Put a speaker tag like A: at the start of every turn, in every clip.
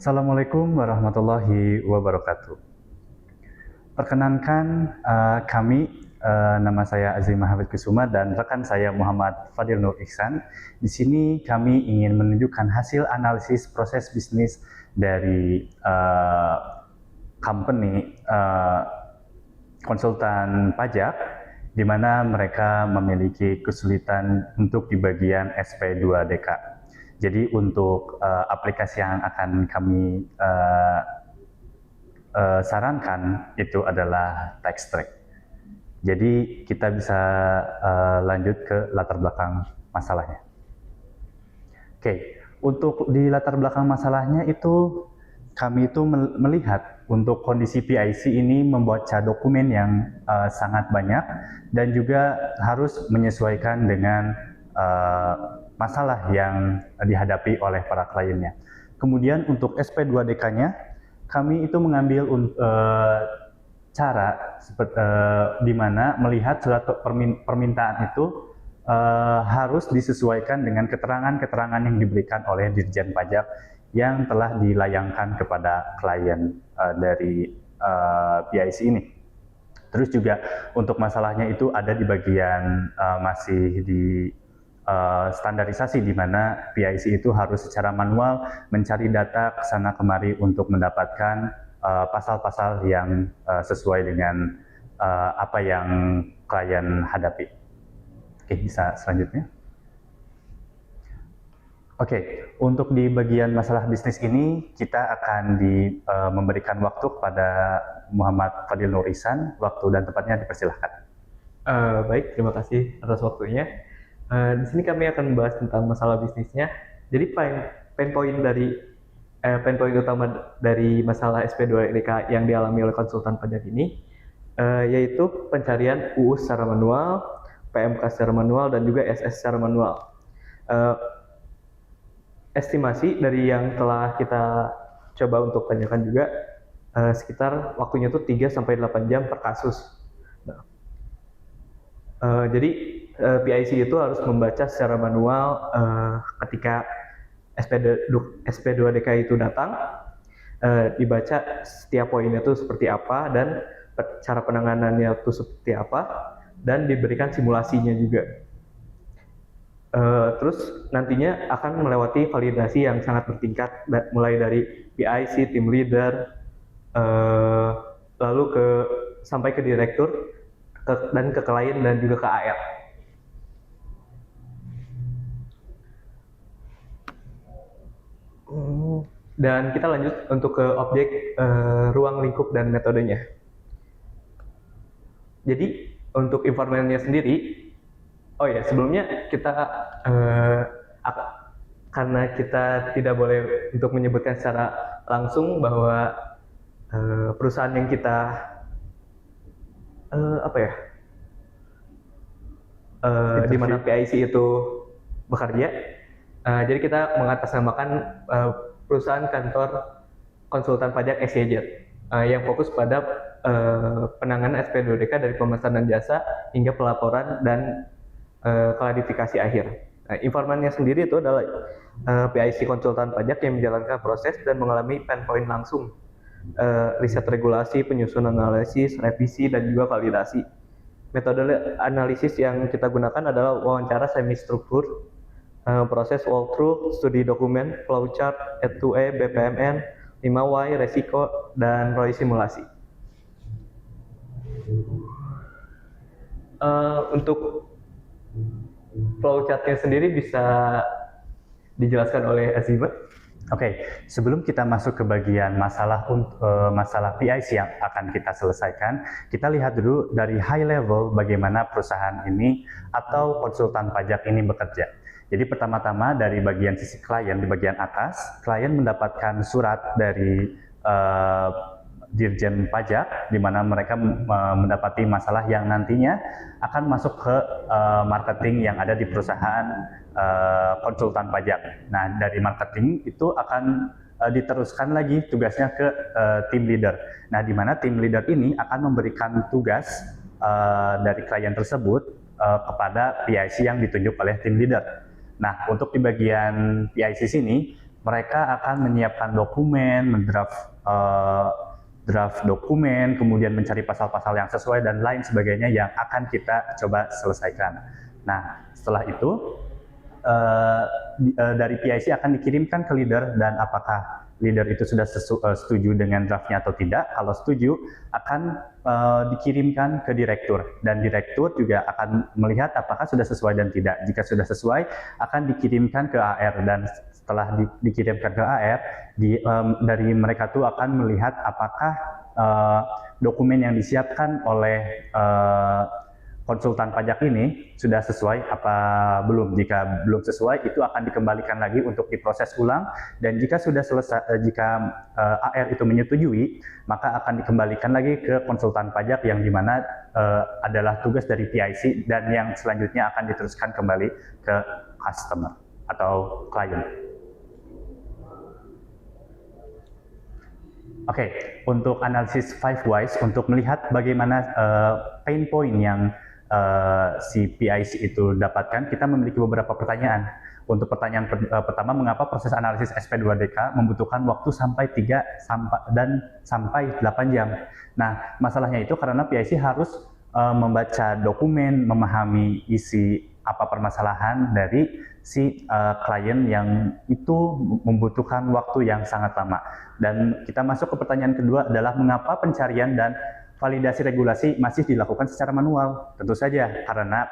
A: Assalamualaikum warahmatullahi wabarakatuh. Perkenankan nama saya Azim Mahavit Kusuma dan rekan saya Muhammad Fadil Nur Ihsan. Di sini kami ingin menunjukkan hasil analisis proses bisnis dari company konsultan pajak, di mana mereka memiliki kesulitan untuk di bagian SP2DK. Jadi untuk aplikasi yang akan kami sarankan itu adalah TaxTrack. Jadi kita bisa lanjut ke latar belakang masalahnya. Oke, untuk di latar belakang masalahnya itu kami itu melihat untuk kondisi PIC ini membaca dokumen yang sangat banyak dan juga harus menyesuaikan dengan masalah yang dihadapi oleh para kliennya. Kemudian untuk SP2DK-nya, kami itu mengambil cara di mana melihat surat permintaan itu harus disesuaikan dengan keterangan-keterangan yang diberikan oleh Dirjen Pajak yang telah dilayangkan kepada klien dari PIC ini. Terus juga untuk masalahnya itu ada di bagian masih di standarisasi, di mana PIC itu harus secara manual mencari data kesana kemari untuk mendapatkan pasal-pasal yang sesuai dengan apa yang klien hadapi. Oke, bisa selanjutnya. Oke, untuk di bagian masalah bisnis ini kita akan memberikan waktu kepada Muhammad Fadil Nur Ihsan. Waktu dan tempatnya dipersilahkan.
B: Baik, terima kasih atas waktunya. Di sini kami akan membahas tentang masalah bisnisnya. Jadi pain point utama dari masalah SP2DK yang dialami oleh konsultan pajak ini yaitu pencarian UU secara manual, PMK secara manual, dan juga SS secara manual. Estimasi dari yang telah kita coba untuk tanyakan juga sekitar waktunya itu 3-8 jam per kasus. Jadi PIC itu harus membaca secara manual ketika SP2DK itu datang, dibaca setiap poinnya itu seperti apa dan cara penanganannya itu seperti apa, dan diberikan simulasinya juga. Terus nantinya akan melewati validasi yang sangat bertingkat, mulai dari PIC, team leader, lalu sampai ke direktur, dan ke klien, dan juga ke AR. Dan kita lanjut untuk ke objek ruang lingkup dan metodenya. Jadi untuk informasinya sendiri, sebelumnya kita karena kita tidak boleh untuk menyebutkan secara langsung bahwa perusahaan yang kita di mana PIC itu bekerja. Jadi kita mengatasnamakan perusahaan kantor konsultan pajak SCJ yang fokus pada penanganan SP2DK dari pemesanan jasa hingga pelaporan dan klarifikasi akhir. Informasinya sendiri itu adalah PIC konsultan pajak yang menjalankan proses dan mengalami pain point langsung, riset regulasi, penyusunan analisis, revisi, dan juga validasi. Metode analisis yang kita gunakan adalah wawancara semi-struktur, proses walkthrough, studi dokumen, flowchart, E2E, BPMN, 5Y, resiko, dan ROI simulasi. Untuk flowchartnya sendiri bisa dijelaskan oleh Azima.
A: Oke, sebelum kita masuk ke bagian masalah PIC yang akan kita selesaikan, kita lihat dulu dari high level bagaimana perusahaan ini atau konsultan pajak ini bekerja. Jadi pertama-tama dari bagian sisi klien, di bagian atas, klien mendapatkan surat dari Dirjen Pajak, di mana mereka mendapati masalah yang nantinya akan masuk ke marketing yang ada di perusahaan konsultan pajak. Nah, dari marketing itu akan diteruskan lagi tugasnya ke tim leader. Nah, di mana tim leader ini akan memberikan tugas dari klien tersebut kepada PIC yang ditunjuk oleh tim leader. Nah, untuk di bagian PIC sini, mereka akan menyiapkan dokumen, draft dokumen, kemudian mencari pasal-pasal yang sesuai dan lain sebagainya yang akan kita coba selesaikan. Nah, setelah itu dari PIC akan dikirimkan ke leader, dan apakah leader itu sudah setuju dengan draftnya atau tidak. Kalau setuju, akan dikirimkan ke direktur, dan direktur juga akan melihat apakah sudah sesuai dan tidak. Jika sudah sesuai, akan dikirimkan ke AR, dan setelah dikirimkan ke AR, dari mereka tuh akan melihat apakah dokumen yang disiapkan oleh konsultan pajak ini sudah sesuai apa belum. Jika belum sesuai, itu akan dikembalikan lagi untuk diproses ulang, dan jika sudah selesai, jika AR itu menyetujui, maka akan dikembalikan lagi ke konsultan pajak, yang dimana adalah tugas dari PIC, dan yang selanjutnya akan diteruskan kembali ke customer atau klien. Oke, untuk analisis 5 whys, untuk melihat bagaimana pain point yang si PIC itu dapatkan, kita memiliki beberapa pertanyaan. Untuk pertanyaan pertama, mengapa proses analisis SP2DK membutuhkan waktu sampai 8 jam? Nah, masalahnya itu karena PIC harus membaca dokumen, memahami isi apa permasalahan dari si klien yang itu membutuhkan waktu yang sangat lama. Dan kita masuk ke pertanyaan kedua adalah mengapa pencarian dan validasi regulasi masih dilakukan secara manual? Tentu saja karena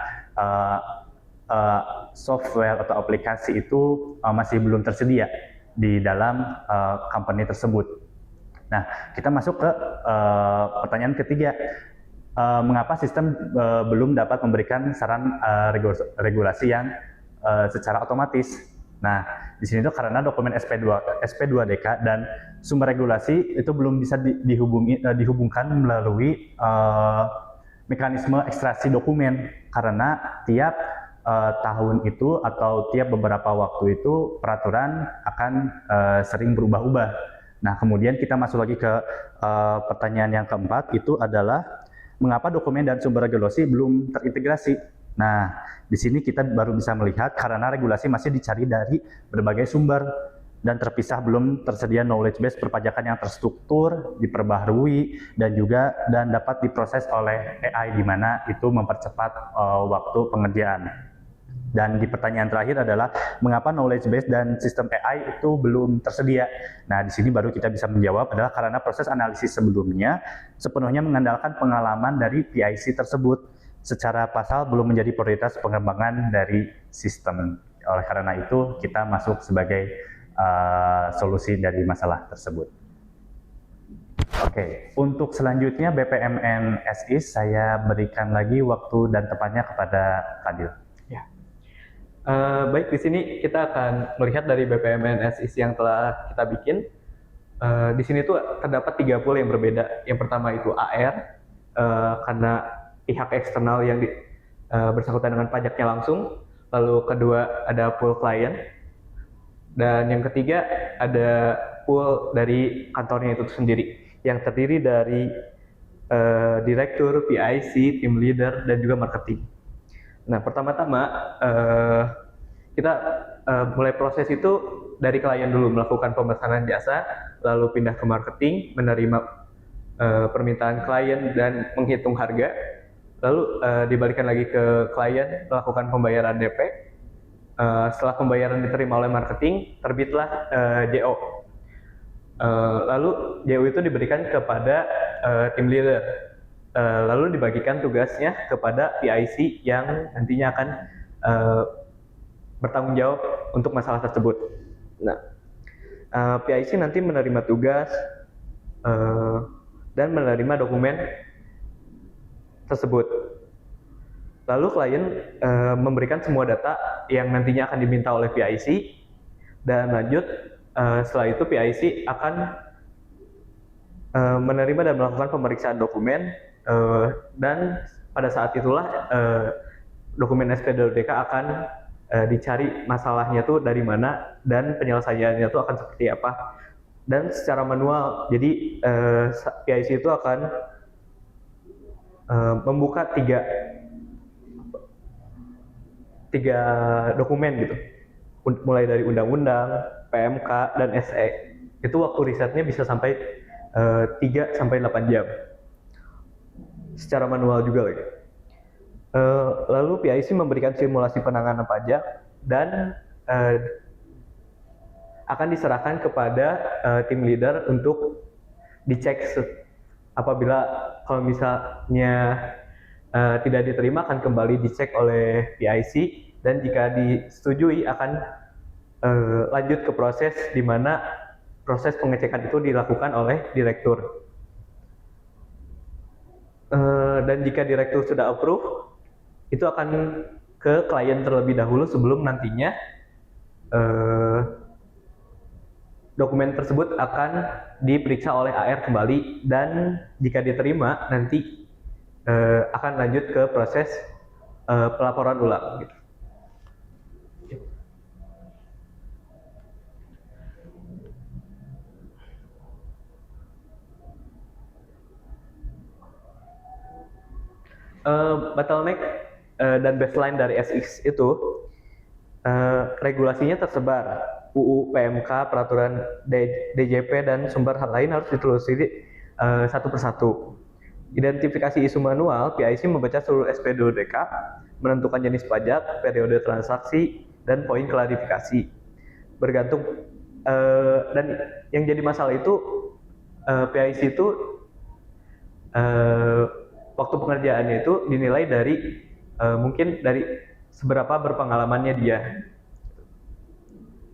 A: software atau aplikasi itu masih belum tersedia di dalam company tersebut. Nah, kita masuk ke pertanyaan ketiga. Mengapa sistem belum dapat memberikan saran regulasi yang secara otomatis? Nah, di sini tuh karena dokumen SP2DK dan sumber regulasi itu belum bisa dihubungkan melalui mekanisme ekstraksi dokumen, karena tiap tahun itu atau tiap beberapa waktu itu peraturan akan sering berubah-ubah. Nah, kemudian kita masuk lagi ke pertanyaan yang keempat, itu adalah mengapa dokumen dan sumber regulasi belum terintegrasi? Nah, di sini kita baru bisa melihat karena regulasi masih dicari dari berbagai sumber dan terpisah, belum tersedia knowledge base perpajakan yang terstruktur, diperbaharui, dan dapat diproses oleh AI, di mana itu mempercepat waktu pengerjaan. Dan di pertanyaan terakhir adalah mengapa knowledge base dan sistem AI itu belum tersedia. Nah, di sini baru kita bisa menjawab adalah karena proses analisis sebelumnya sepenuhnya mengandalkan pengalaman dari PIC tersebut. Secara pasal belum menjadi prioritas pengembangan dari sistem. Oleh karena itu, kita masuk sebagai solusi dari masalah tersebut. Oke, untuk selanjutnya BPMN SIS, saya berikan lagi waktu dan tempatnya kepada Fadil.
B: Ya. Baik, di sini kita akan melihat dari BPMN SIS yang telah kita bikin. Di sini tuh terdapat 3 pool yang berbeda. Yang pertama itu AR, karena pihak eksternal yang bersangkutan dengan pajaknya langsung. Lalu kedua ada pool klien, dan yang ketiga ada pool dari kantornya itu sendiri, yang terdiri dari direktur, PIC, team leader, dan juga marketing. Nah, pertama-tama kita mulai proses itu dari klien dulu, melakukan pemesanan jasa, lalu pindah ke marketing, menerima permintaan klien dan menghitung harga. Lalu dibalikan lagi ke klien, melakukan pembayaran DP. Setelah pembayaran diterima oleh marketing, terbitlah JO. Lalu JO itu diberikan kepada tim leader. Lalu dibagikan tugasnya kepada PIC yang nantinya akan bertanggung jawab untuk masalah tersebut. Nah, PIC nanti menerima tugas dan menerima dokumen tersebut. Lalu klien memberikan semua data yang nantinya akan diminta oleh PIC, dan lanjut setelah itu PIC akan menerima dan melakukan pemeriksaan dokumen, dan pada saat itulah dokumen SP2DK akan dicari masalahnya tuh dari mana dan penyelesaiannya tuh akan seperti apa. Dan secara manual, jadi PIC itu akan membuka tiga dokumen gitu, mulai dari undang-undang, PMK, dan SE. Itu waktu risetnya bisa sampai 3 sampai 8 jam. Secara manual juga lagi. Lalu PIC memberikan simulasi penanganan pajak dan akan diserahkan kepada tim leader untuk dicek apabila kalau misalnya tidak diterima akan kembali dicek oleh PIC, dan jika disetujui akan lanjut ke proses di mana proses pengecekan itu dilakukan oleh direktur. Dan jika direktur sudah approve, itu akan ke klien terlebih dahulu sebelum nantinya dokumen tersebut akan diperiksa oleh AR kembali, dan jika diterima nanti akan lanjut ke proses pelaporan ulang. Gitu. Bottleneck dan baseline dari SX itu regulasinya tersebar. UU, PMK, peraturan DJP, dan sumber hal lain harus ditelusuri satu persatu. Identifikasi isu manual, PIC membaca seluruh SP2DK, menentukan jenis pajak, periode transaksi, dan poin klarifikasi. Bergantung dan yang jadi masalah itu PIC itu waktu pengerjaannya itu dinilai dari mungkin dari seberapa berpengalamannya dia.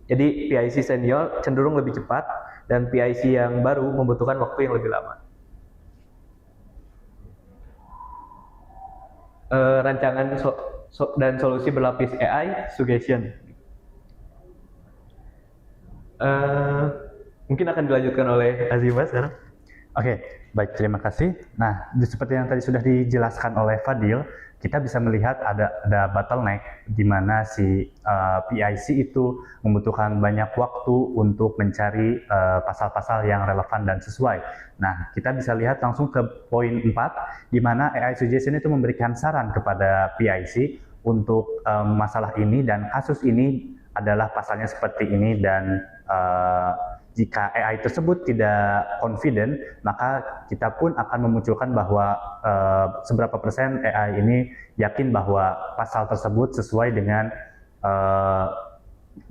B: Jadi PIC senior cenderung lebih cepat, dan PIC yang baru membutuhkan waktu yang lebih lama. Rancangan dan solusi berlapis AI suggestion. Mungkin akan dilanjutkan oleh Azima sekarang.
A: Oke, baik, terima kasih. Nah, seperti yang tadi sudah dijelaskan oleh Fadil, kita bisa melihat ada bottleneck di mana si PIC itu membutuhkan banyak waktu untuk mencari pasal-pasal yang relevan dan sesuai. Nah, kita bisa lihat langsung ke poin 4, di mana AI suggestion itu memberikan saran kepada PIC untuk masalah ini dan kasus ini adalah pasalnya seperti ini, dan jika AI tersebut tidak confident, maka kita pun akan memunculkan bahwa seberapa persen AI ini yakin bahwa pasal tersebut sesuai dengan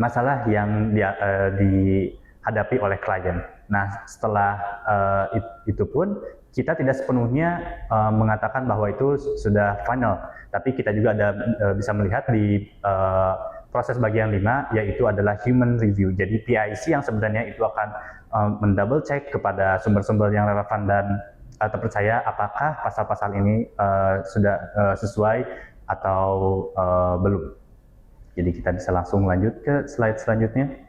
A: masalah yang dihadapi oleh klien. Nah, setelah itu pun kita tidak sepenuhnya mengatakan bahwa itu sudah final, tapi kita juga bisa melihat di proses bagian 5, yaitu adalah human review. Jadi PIC yang sebenarnya itu akan mendouble check kepada sumber-sumber yang relevan dan terpercaya apakah pasal-pasal ini sudah sesuai atau belum. Jadi kita bisa langsung lanjut ke slide selanjutnya.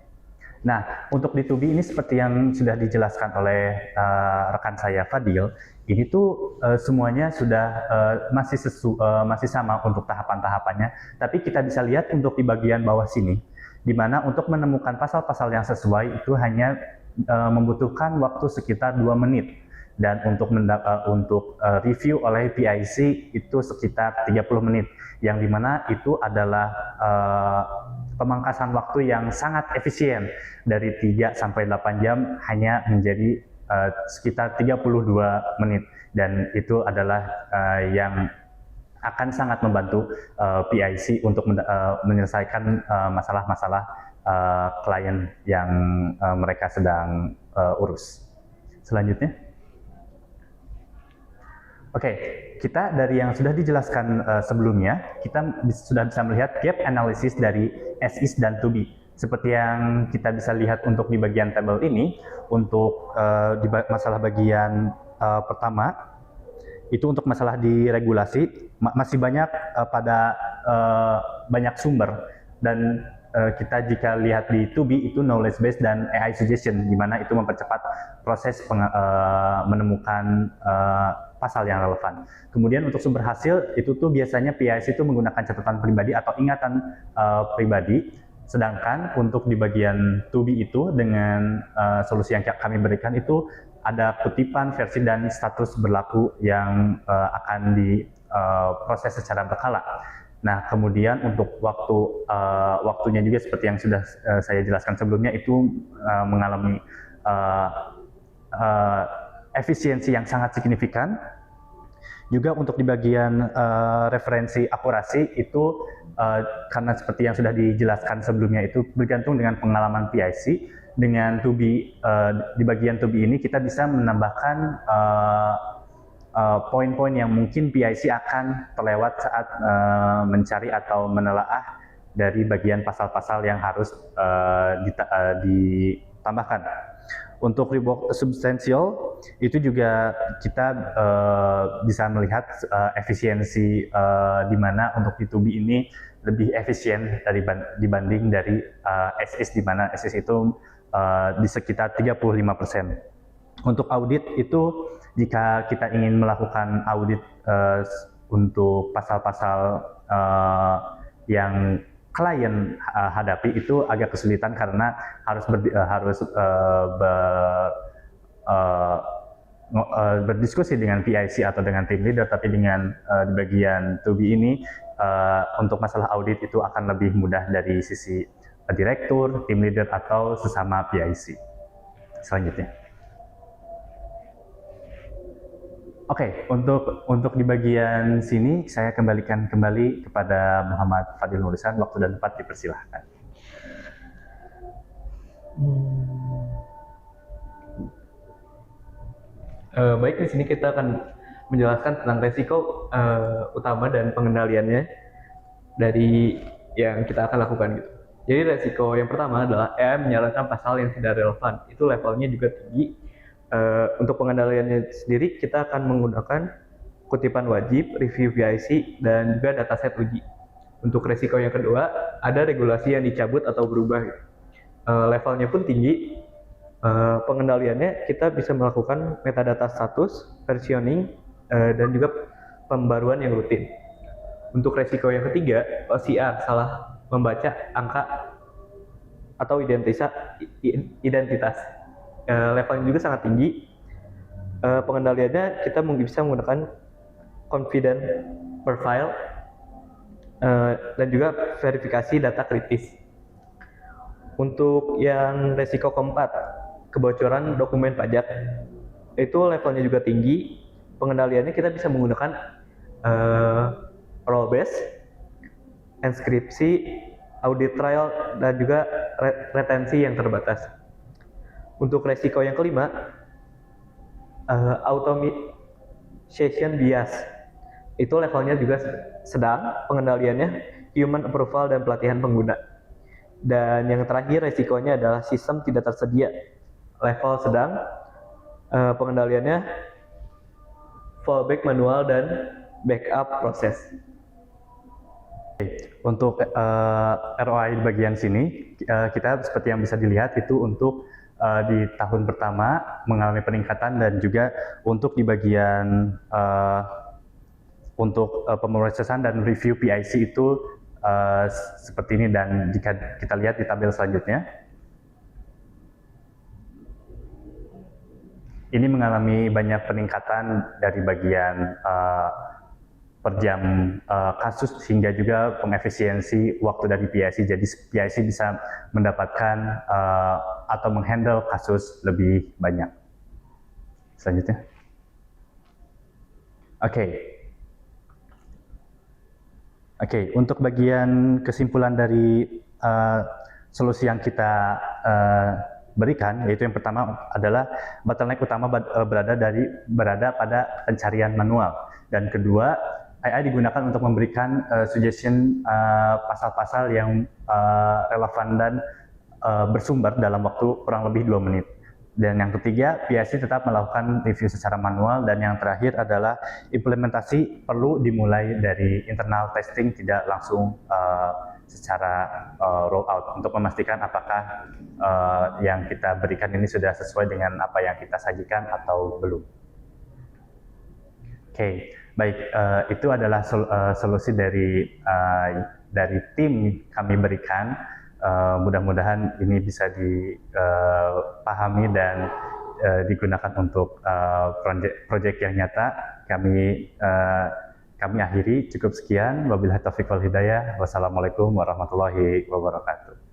A: Nah, untuk di 2B ini seperti yang sudah dijelaskan oleh rekan saya Fadil, ini tuh semuanya sudah masih sama untuk tahapan-tahapannya, tapi kita bisa lihat untuk di bagian bawah sini, di mana untuk menemukan pasal-pasal yang sesuai itu hanya membutuhkan waktu sekitar 2 menit, dan untuk review oleh PIC itu sekitar 30 menit, yang dimana itu adalah pemangkasan waktu yang sangat efisien dari 3 sampai 8 jam hanya menjadi sekitar 32 menit, dan itu adalah yang akan sangat membantu PIC untuk menyelesaikan masalah-masalah klien yang mereka sedang urus. Selanjutnya. Oke, kita dari yang sudah dijelaskan sebelumnya, kita sudah bisa melihat gap analysis dari SIS dan 2B. Seperti yang kita bisa lihat untuk di bagian tabel ini, untuk di masalah bagian pertama, itu untuk masalah di regulasi, masih banyak pada banyak sumber, dan kita jika lihat di 2B itu knowledge base dan AI suggestion, di mana itu mempercepat proses menemukan pasal yang relevan. Kemudian untuk sumber hasil itu tuh biasanya PIC itu menggunakan catatan pribadi atau ingatan pribadi, sedangkan untuk di bagian 2B itu dengan solusi yang kami berikan itu ada kutipan, versi, dan status berlaku yang akan diproses secara berkala. Nah, kemudian untuk waktunya juga seperti yang sudah saya jelaskan sebelumnya itu mengalami uh, uh, efisiensi yang sangat signifikan. Juga untuk di bagian referensi akurasi itu karena seperti yang sudah dijelaskan sebelumnya itu bergantung dengan pengalaman PIC. Dengan di bagian tubi ini kita bisa menambahkan poin-poin yang mungkin PIC akan terlewat saat mencari atau menelaah dari bagian pasal-pasal yang harus ditambahkan. Untuk reward substansial itu juga kita bisa melihat efisiensi di mana untuk B2B ini lebih efisien dibanding dari SS, di mana SS itu di sekitar 35%. Untuk audit itu jika kita ingin melakukan audit untuk pasal-pasal yang klien hadapi itu agak kesulitan karena harus berdiskusi dengan PIC atau dengan tim leader, tapi dengan di bagian 2B ini untuk masalah audit itu akan lebih mudah dari sisi direktur, tim leader atau sesama PIC. Selanjutnya. Oke, untuk di bagian sini saya kembalikan kembali kepada Muhammad Fadil Nurusan. Waktu dan tempat dipersilahkan.
B: Baik, di sini kita akan menjelaskan tentang resiko utama dan pengendaliannya dari yang kita akan lakukan gitu. Jadi resiko yang pertama adalah AI menyarankan pasal yang tidak relevan. Itu levelnya juga tinggi. Untuk pengendaliannya sendiri kita akan menggunakan kutipan wajib, review PIC, dan juga dataset uji. Untuk resiko yang kedua, ada regulasi yang dicabut atau berubah. Levelnya pun tinggi. Pengendaliannya kita bisa melakukan metadata status, versioning, dan juga pembaruan yang rutin. Untuk resiko yang ketiga, OCR, salah membaca angka atau identitas. Levelnya juga sangat tinggi. Pengendaliannya kita bisa menggunakan confident per file dan juga verifikasi data kritis. Untuk yang resiko keempat, kebocoran dokumen pajak, itu levelnya juga tinggi. Pengendaliannya kita bisa menggunakan role based, inskripsi, audit trial, dan juga retensi yang terbatas. Untuk resiko yang kelima, automation bias, itu levelnya juga sedang. Pengendaliannya human approval dan pelatihan pengguna. Dan yang terakhir resikonya adalah sistem tidak tersedia, level sedang. Pengendaliannya fallback manual dan backup proses.
A: Untuk ROI di bagian sini, kita seperti yang bisa dilihat itu untuk di tahun pertama mengalami peningkatan, dan juga untuk di bagian untuk pemrosesan dan review PIC itu seperti ini. Dan jika kita lihat di tabel selanjutnya, ini mengalami banyak peningkatan dari bagian per jam kasus, hingga juga pengefisiensi waktu dari PIC. Jadi PIC bisa mendapatkan atau menghandle kasus lebih banyak. Selanjutnya. Oke, untuk bagian kesimpulan dari solusi yang kita berikan, yaitu yang pertama adalah bottleneck utama berada pada pencarian manual, dan kedua, AI digunakan untuk memberikan suggestion pasal-pasal yang relevan dan bersumber dalam waktu kurang lebih 2 menit. Dan yang ketiga, PIC tetap melakukan review secara manual. Dan yang terakhir adalah implementasi perlu dimulai dari internal testing, tidak langsung secara roll out, untuk memastikan apakah yang kita berikan ini sudah sesuai dengan apa yang kita sajikan atau belum. Oke. Baik, itu adalah solusi dari tim kami berikan. Mudah-mudahan ini bisa dipahami dan digunakan untuk proyek yang nyata. Kami kami akhiri cukup sekian. Wabillahi taufiq wal hidayah. Wassalamualaikum warahmatullahi wabarakatuh.